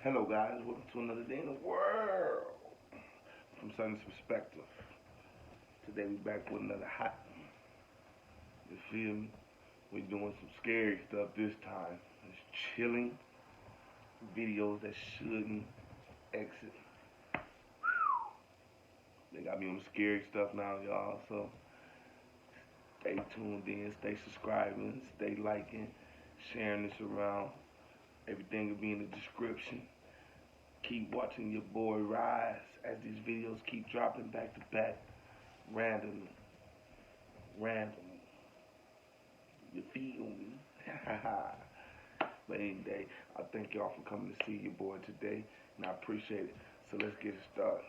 Hello guys, welcome to another day in the world from Sunny's perspective. Today we back with another hot one. You feel me? We're doing some scary stuff this time. It's chilling videos that shouldn't exit. They got me on the scary stuff now, y'all. So stay tuned in, stay subscribing, stay liking, sharing this around. Everything will be in the description. Keep watching your boy rise as these videos keep dropping back to back randomly. You feel me? But anyway, I thank y'all for coming to see your boy today, and I appreciate it. So let's get it started.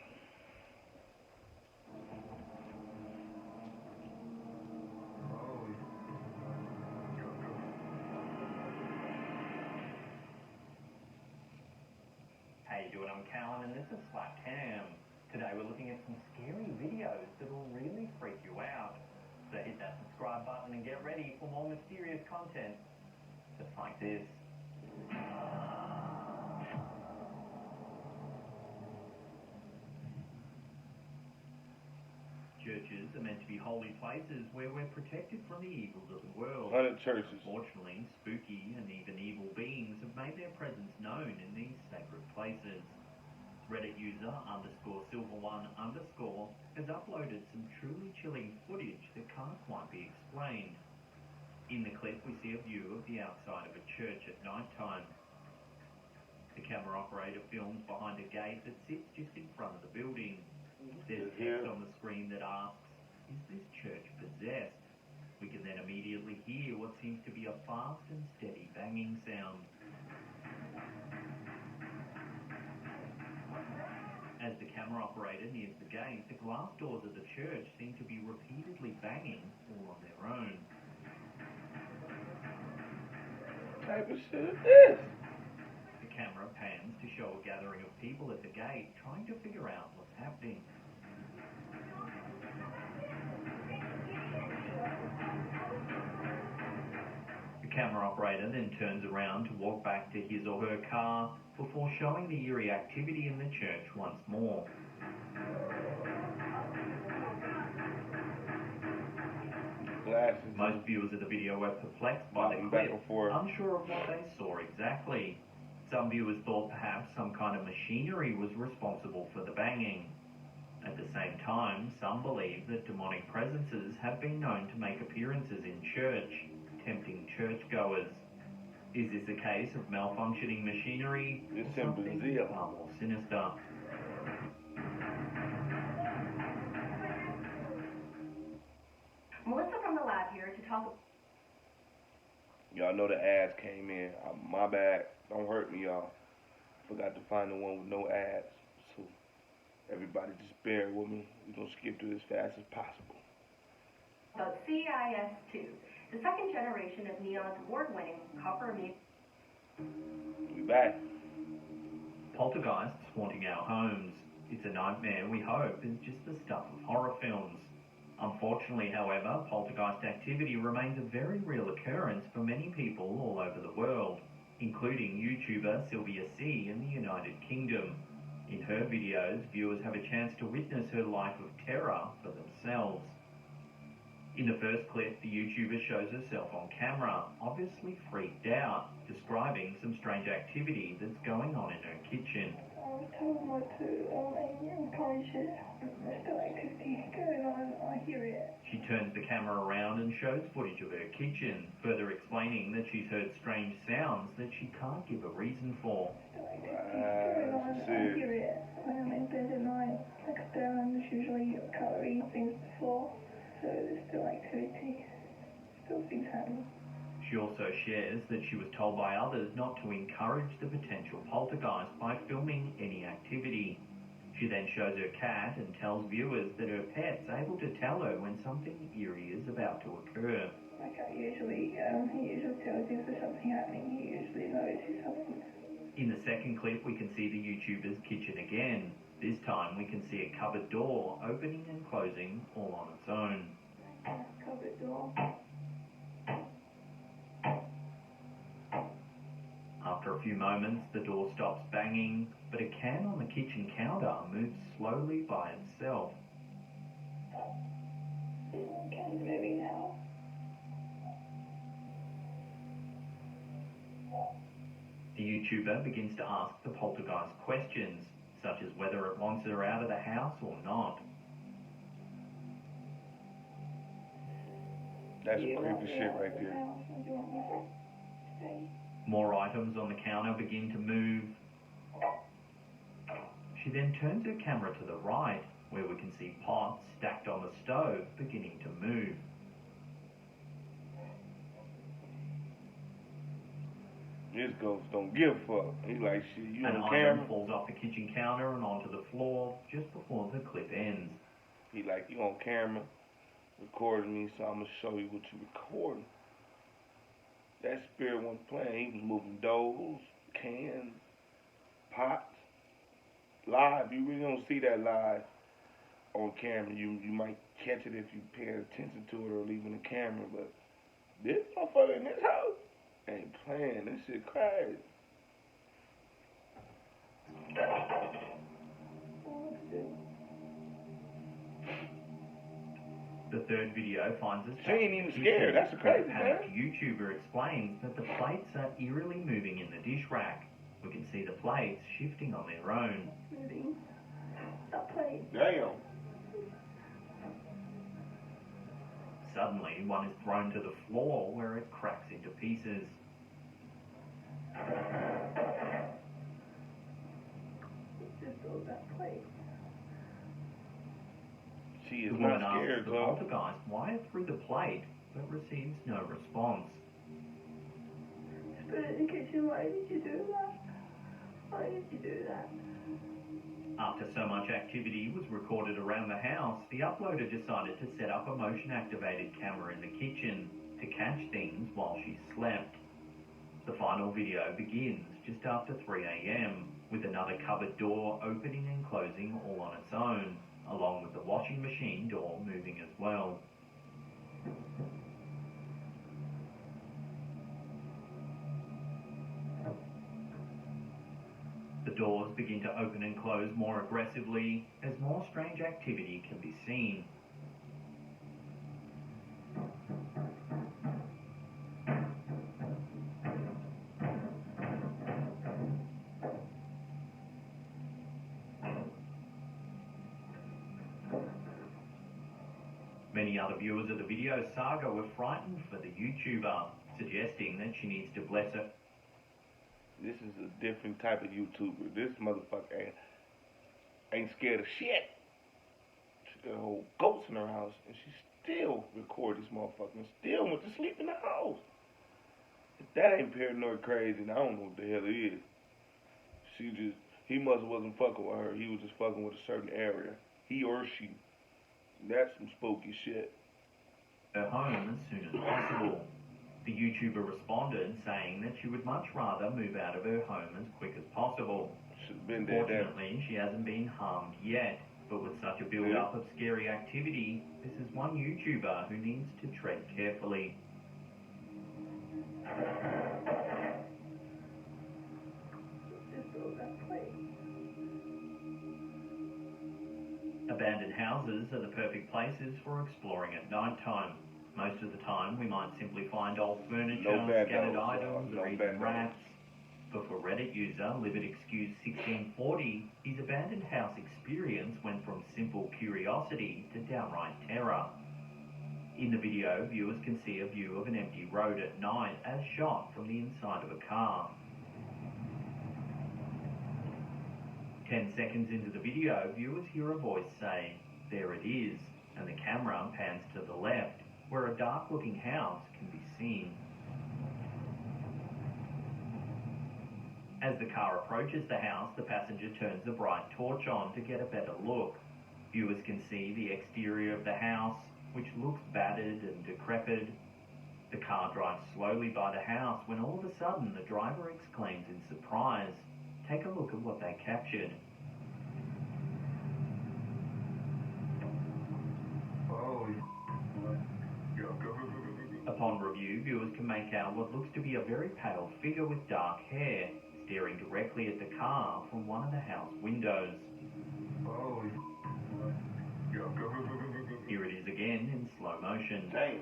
How you doing? I'm Callan and this is Slap Cam. Today we're looking at some scary videos that will really freak you out. So hit that subscribe button and get ready for more mysterious content, just like this. Churches are meant to be holy places where we're protected from the evils of the world. 100 churches. Unfortunately, spooky and even evil beings have made their presence known in these sacred places. Reddit user _silver1_ has uploaded some truly chilling footage that can't quite be explained. In the clip, we see a view of the outside of a church at night time. The camera operator films behind a gate that sits just in front of the building. There's text on the screen that asks, "Is this church possessed?" We can then immediately hear what seems to be a fast and steady banging sound. As the camera operator nears the gate, the glass doors of the church seem to be repeatedly banging all on their own. What type of shit is this? The camera pans to show a gathering of people at the gate trying to figure out what's happening. The camera operator then turns around to walk back to his or her car before showing the eerie activity in the church once more. Glasses. Most viewers of the video were perplexed by the clip, unsure of what they saw exactly. Some viewers thought perhaps some kind of machinery was responsible for the banging. At the same time, some believe that demonic presences have been known to make appearances in church, tempting churchgoers. Is this a case of malfunctioning machinery or something far more sinister? Melissa from the lab here to talk. Y'all know the ads came in. My bad. Don't hurt me, y'all. Forgot to find the one with no ads. So everybody just bear with me. We're going to skip through this fast as possible. About CIS-2, the second generation of Neon's award-winning copper immune. We back. Poltergeists haunting our homes. It's a nightmare we hope is just the stuff of horror films. Unfortunately, however, poltergeist activity remains a very real occurrence for many people all over the world, including YouTuber Sylvia C in the United Kingdom. In her videos, viewers have a chance to witness her life of terror for themselves. In the first clip, the YouTuber shows herself on camera, obviously freaked out, describing some strange activity that's going on in her kitchen. I was told not to encourage it. There's still activity going on, I hear it. She turns the camera around and shows footage of her kitchen, further explaining that she's heard strange sounds that she can't give a reason for. Still activity going on, I hear it. When I'm in bed at night, I could stare and there's usually cutlery and things before. So there's still activity, still things happening. She also shares that she was told by others not to encourage the potential poltergeist by filming any activity. She then shows her cat and tells viewers that her pet's able to tell her when something eerie is about to occur. My cat usually, he usually tells if there's something happening, he usually notices something. In the second clip, we can see the YouTuber's kitchen again. This time we can see a cupboard door opening and closing all on its own. Cupboard door. After a few moments, the door stops banging. banging, but a can on the kitchen counter moves slowly by itself. Okay, moving now. The YouTuber begins to ask the poltergeist questions, such as whether it wants her out of the house or not. That's some creepy shit right there. More items on the counter begin to move. She then turns her camera to the right, where we can see pots stacked on the stove beginning to move. This ghost don't give a fuck. He like, shit, you An on item camera? falls off the kitchen counter and onto the floor just before the clip ends. He like, you on camera, recording me, so I'm gonna show you what you recording. That spirit wasn't playing. He was moving doughs, cans, pots. Live, you really don't see that live on camera. You might catch it if you pay attention to it or leaving the camera, but this motherfucker in this house ain't playing. This shit crazy. The third video finds us. She ain't even scared. That's the crazy The thing. YouTuber explains that the plates are eerily moving in the dish rack. We can see the plates shifting on their own. Moving. That plate. Damn. Suddenly, one is thrown to the floor where it cracks into pieces. Just throw that plate. She is The not woman asks scared, the though. poltergeist wire through the plate, but receives no response. Spirit in the kitchen, why did you do that? Why did you do that? After so much activity was recorded around the house, the uploader decided to set up a motion-activated camera in the kitchen to catch things while she slept. The final video begins just after 3 a.m, with another cupboard door opening and closing all on its own, along with the washing machine door moving as well. The doors begin to open and close more aggressively as more strange activity can be seen. Many other viewers of the video saga were frightened for the YouTuber, suggesting that she needs to bless her. This is a different type of YouTuber. This motherfucker ain't scared of shit. She got a whole ghost in her house, and she still record this motherfucker and still went to sleep in the house. If that ain't paranoid crazy, then I don't know what the hell it is. He must wasn't fucking with her. He was just fucking with a certain area. He or she. That's some spooky shit. Her home as soon as possible. The YouTuber responded, saying that she would much rather move out of her home as quick as possible. Should have been there. Fortunately, she hasn't been harmed yet, but with such a build-up of scary activity, this is one YouTuber who needs to tread carefully. Just throw that plate. Abandoned houses are the perfect places for exploring at night time. Most of the time, we might simply find old furniture, scattered items, or even rats. But for Reddit user LividExcuse1640, his abandoned house experience went from simple curiosity to downright terror. In the video, viewers can see a view of an empty road at night as shot from the inside of a car. 10 seconds into the video, viewers hear a voice say, "There it is," and the camera pans to the left, where a dark-looking house can be seen. As the car approaches the house, the passenger turns a bright torch on to get a better look. Viewers can see the exterior of the house, which looks battered and decrepit. The car drives slowly by the house when all of a sudden the driver exclaims in surprise. Take a look at what they captured. Upon review, viewers can make out what looks to be a very pale figure with dark hair, staring directly at the car from one of the house windows. Oh, Here it is again in slow motion. damn.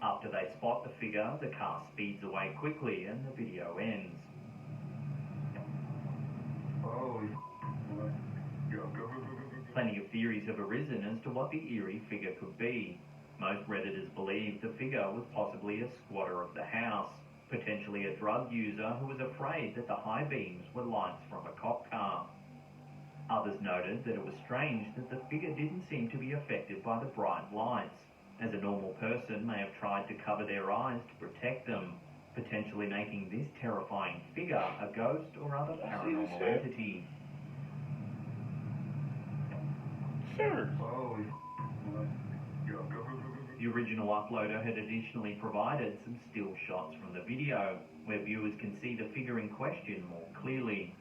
After they spot the figure, the car speeds away quickly and the video ends. Oh, Plenty of theories have arisen as to what the eerie figure could be. Most Redditors believe the figure was possibly a squatter of the house, potentially a drug user who was afraid that the high beams were lights from a cop car. Others noted that it was strange that the figure didn't seem to be affected by the bright lights, as a normal person may have tried to cover their eyes to protect them, potentially making this terrifying figure a ghost or other paranormal entity. sure. The original uploader had additionally provided some still shots from the video, where viewers can see the figure in question more clearly.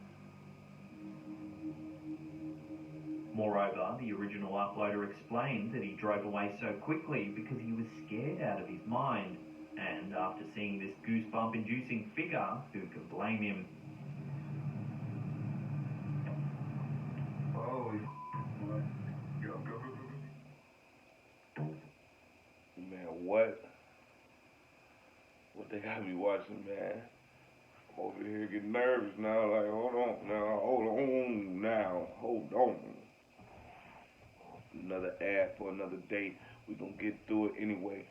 Moreover, the original uploader explained that he drove away so quickly because he was scared out of his mind, and after seeing this goosebump-inducing figure, who can blame him? Man, what they got me watching, man? I'm over here getting nervous now. Like, hold on. Another ad for another date. We gonna get through it anyway.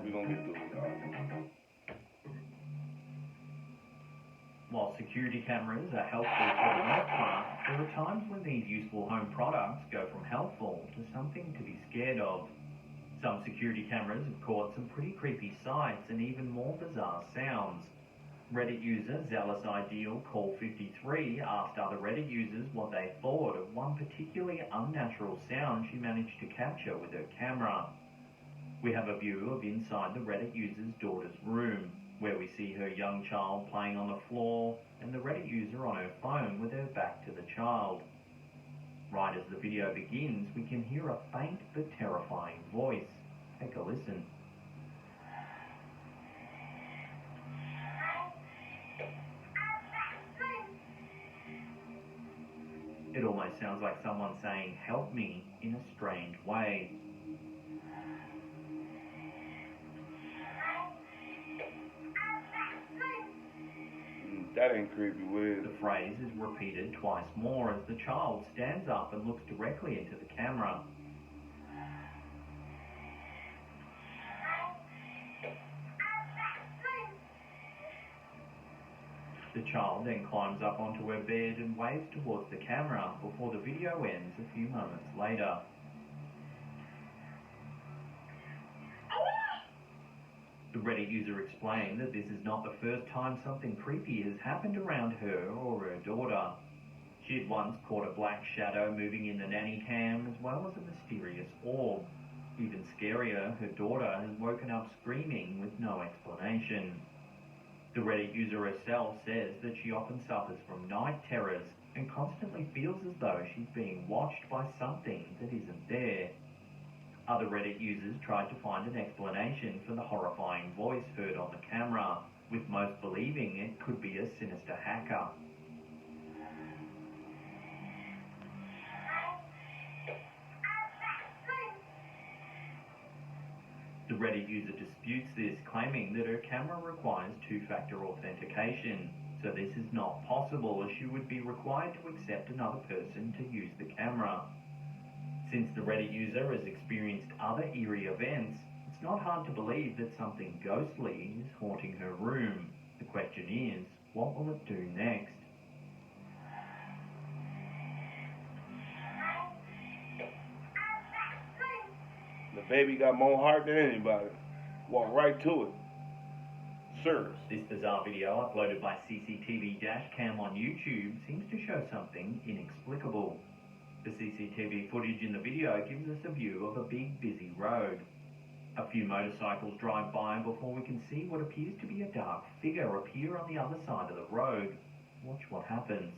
We gonna get through it, y'all. While security cameras are helpful for the most part, there are times when these useful home products go from helpful to something to be scared of. Some security cameras have caught some pretty creepy sights and even more bizarre sounds. Reddit user Zealous Ideal Call 53 asked other Reddit users what they thought of one particularly unnatural sound she managed to capture with her camera. We have a view of inside the Reddit user's daughter's room, where we see her young child playing on the floor and the Reddit user on her phone with her back to the child. Right as the video begins, we can hear a faint but terrifying voice. Take a listen. It almost sounds like someone saying, "Help me," in a strange way. That ain't creepy, weird. The phrase is repeated twice more as the child stands up and looks directly into the camera. The child then climbs up onto her bed and waves towards the camera before the video ends a few moments later. The Reddit user explained that this is not the first time something creepy has happened around her or her daughter. She had once caught a black shadow moving in the nanny cam, as well as a mysterious orb. Even scarier, her daughter has woken up screaming with no explanation. The Reddit user herself says that she often suffers from night terrors and constantly feels as though she's being watched by something that isn't there. Other Reddit users tried to find an explanation for the horrifying voice heard on the camera, with most believing it could be a sinister hacker. The Reddit user disputes this, claiming that her camera requires two-factor authentication, so this is not possible as she would be required to accept another person to use the camera. Since the Reddit user has experienced other eerie events, it's not hard to believe that something ghostly is haunting her room. The question is, what will it do next? The baby got more heart than anybody. Walk right to it. Sir. This bizarre video, uploaded by CCTV Dashcam on YouTube, seems to show something inexplicable. The CCTV footage in the video gives us a view of a big, busy road. A few motorcycles drive by before we can see what appears to be a dark figure appear on the other side of the road. Watch what happens.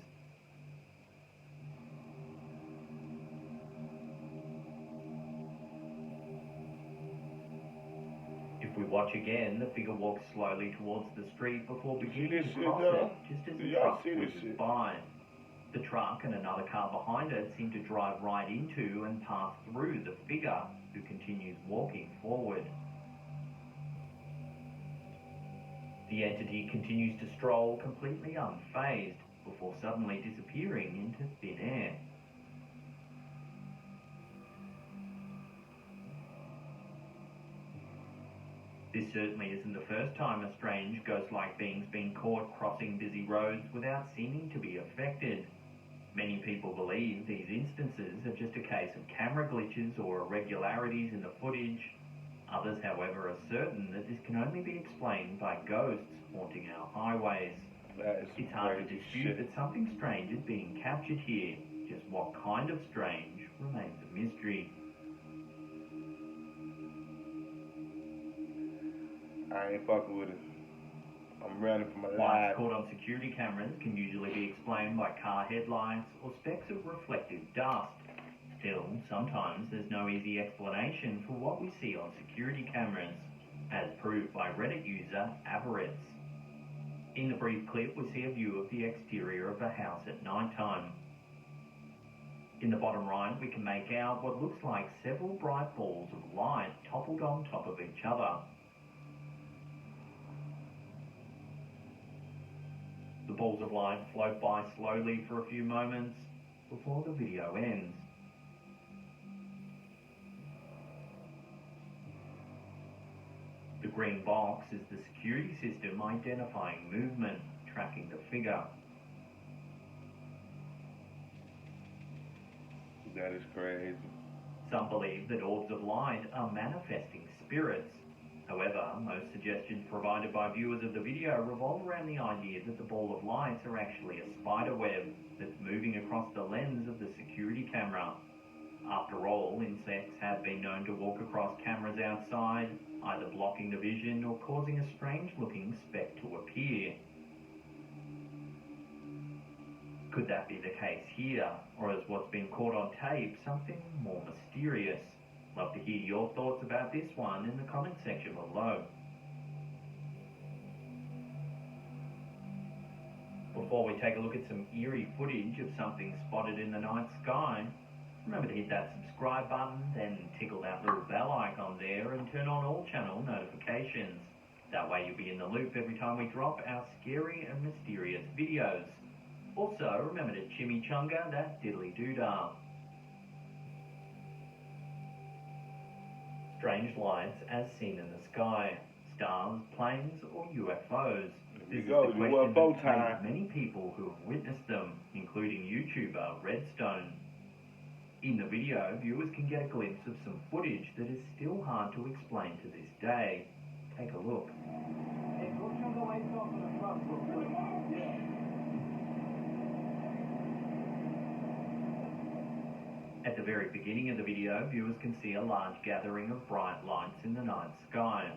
We watch again, the figure walks slowly towards the street before beginning this to shit, cross though? it, just as Do the y'all truck see this whizzes shit? by. The truck and another car behind it seem to drive right into and pass through the figure, who continues walking forward. The entity continues to stroll completely unfazed, before suddenly disappearing into thin air. This certainly isn't the first time a strange ghost-like being's been caught crossing busy roads without seeming to be affected. Many people believe these instances are just a case of camera glitches or irregularities in the footage. Others, however, are certain that this can only be explained by ghosts haunting our highways. That is It's hard to crazy dispute shit. that something strange is being captured here. Just what kind of strange remains a mystery. I ain't fucking with it. I'm running for my Lights life. caught on security cameras can usually be explained by car headlights or specks of reflective dust. Still, sometimes there's no easy explanation for what we see on security cameras, as proved by Reddit user Averets. In the brief clip, we see a view of the exterior of a house at night time. In the bottom right, we can make out what looks like several bright balls of light toppled on top of each other. The balls of light float by slowly for a few moments before the video ends. The green box is the security system identifying movement, tracking the figure. That is crazy. Some believe that orbs of light are manifesting spirits. However, most suggestions provided by viewers of the video revolve around the idea that the ball of lights are actually a spider web that's moving across the lens of the security camera. After all, insects have been known to walk across cameras outside, either blocking the vision or causing a strange-looking speck to appear. Could that be the case here, or is what's been caught on tape something more mysterious? Love to hear your thoughts about this one in the comment section below. Before we take a look at some eerie footage of something spotted in the night sky, remember to hit that subscribe button, then tickle that little bell icon there and turn on all channel notifications. That way you'll be in the loop every time we drop our scary and mysterious videos. Also, remember to chimichunga that diddly-doo-dah. Strange lights as seen in the sky. Stars, planes, or UFOs. This is the question UFO that's time. made many people who have witnessed them, including YouTuber Redstone. In the video, viewers can get a glimpse of some footage that is still hard to explain to this day. Take a look. At the very beginning of the video, viewers can see a large gathering of bright lights in the night sky.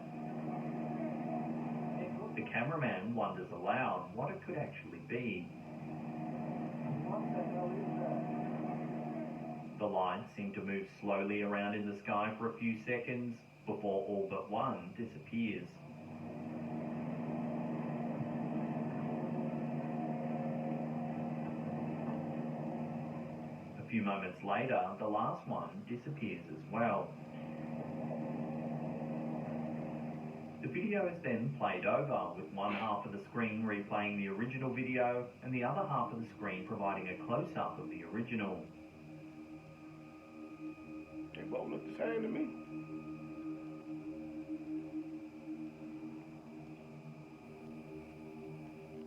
The cameraman wonders aloud what it could actually be. The lights seem to move slowly around in the sky for a few seconds before all but one disappears. A few moments later, the last one disappears as well. The video is then played over, with one half of the screen replaying the original video and the other half of the screen providing a close-up of the original. They both look the same to me.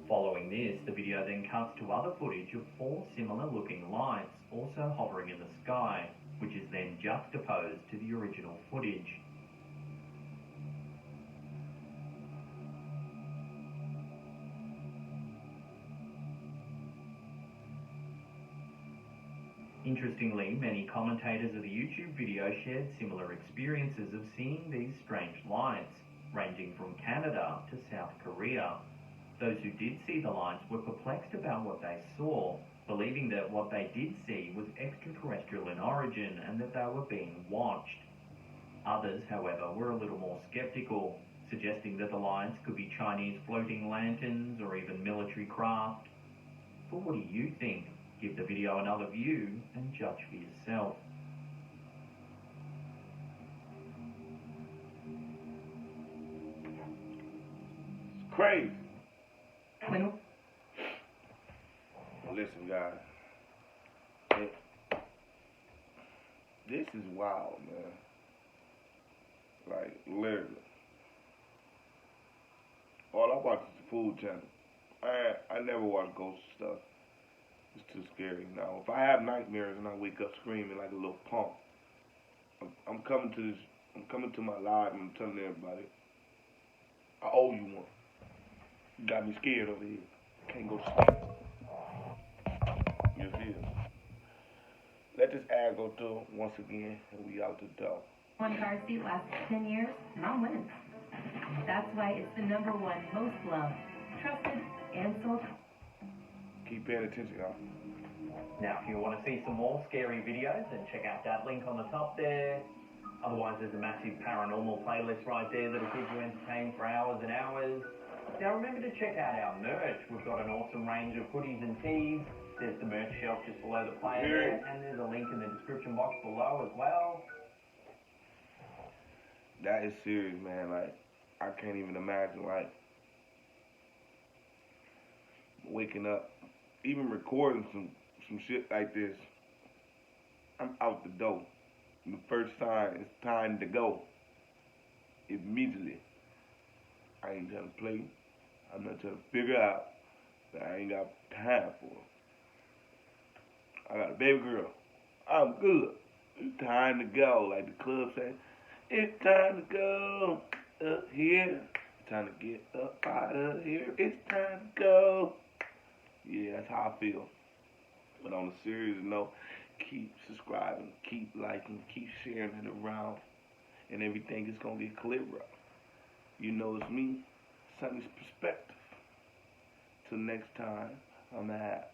Following this, the video then cuts to other footage of 4 similar-looking lights also hovering in the sky, which is then juxtaposed to the original footage. Interestingly, many commentators of the YouTube video shared similar experiences of seeing these strange lights, ranging from Canada to South Korea. Those who did see the lights were perplexed about what they saw, believing that what they did see was extraterrestrial in origin and that they were being watched. Others, however, were a little more skeptical, suggesting that the lights could be Chinese floating lanterns or even military craft. But what do you think? Give the video another view and judge for yourself. It's crazy. Listen, guys. This is wild, man. Like, literally. All I watch is the Food Channel. I never watch ghost stuff. It's too scary. Now, if I have nightmares and I wake up screaming like a little punk, I'm coming to my live and I'm telling everybody, I owe you one. You got me scared over here. Can't go to sleep. You feel? Let this ad go through once again, and we out the door. One car seat lasts 10 years, mom wins. That's why it's the #1 most loved, trusted, and sold. Keep paying attention, y'all. Now, if you want to see some more scary videos, then check out that link on the top there. Otherwise, there's a massive paranormal playlist right there that'll keep you entertained for hours and hours. Now, remember to check out our merch. We've got an awesome range of hoodies and tees. There's the merch shelf just below the player there, and there's a link in the description box below as well. That is serious, man. Like, I can't even imagine, like, waking up, even recording some shit like this. I'm out the door. And the first sign, it's time to go. Immediately. I ain't trying to play. I'm not trying to figure out that I ain't got time for it. I got a baby girl. I'm good. It's time to go. Like the club say, it's time to go up here. It's time to get up out of here. It's time to go. Yeah, that's how I feel. But on a serious note, keep subscribing, keep liking, keep sharing it around, and everything is going to get clearer. You know it's me, Sonny's Perspective. Till next time, I'm out.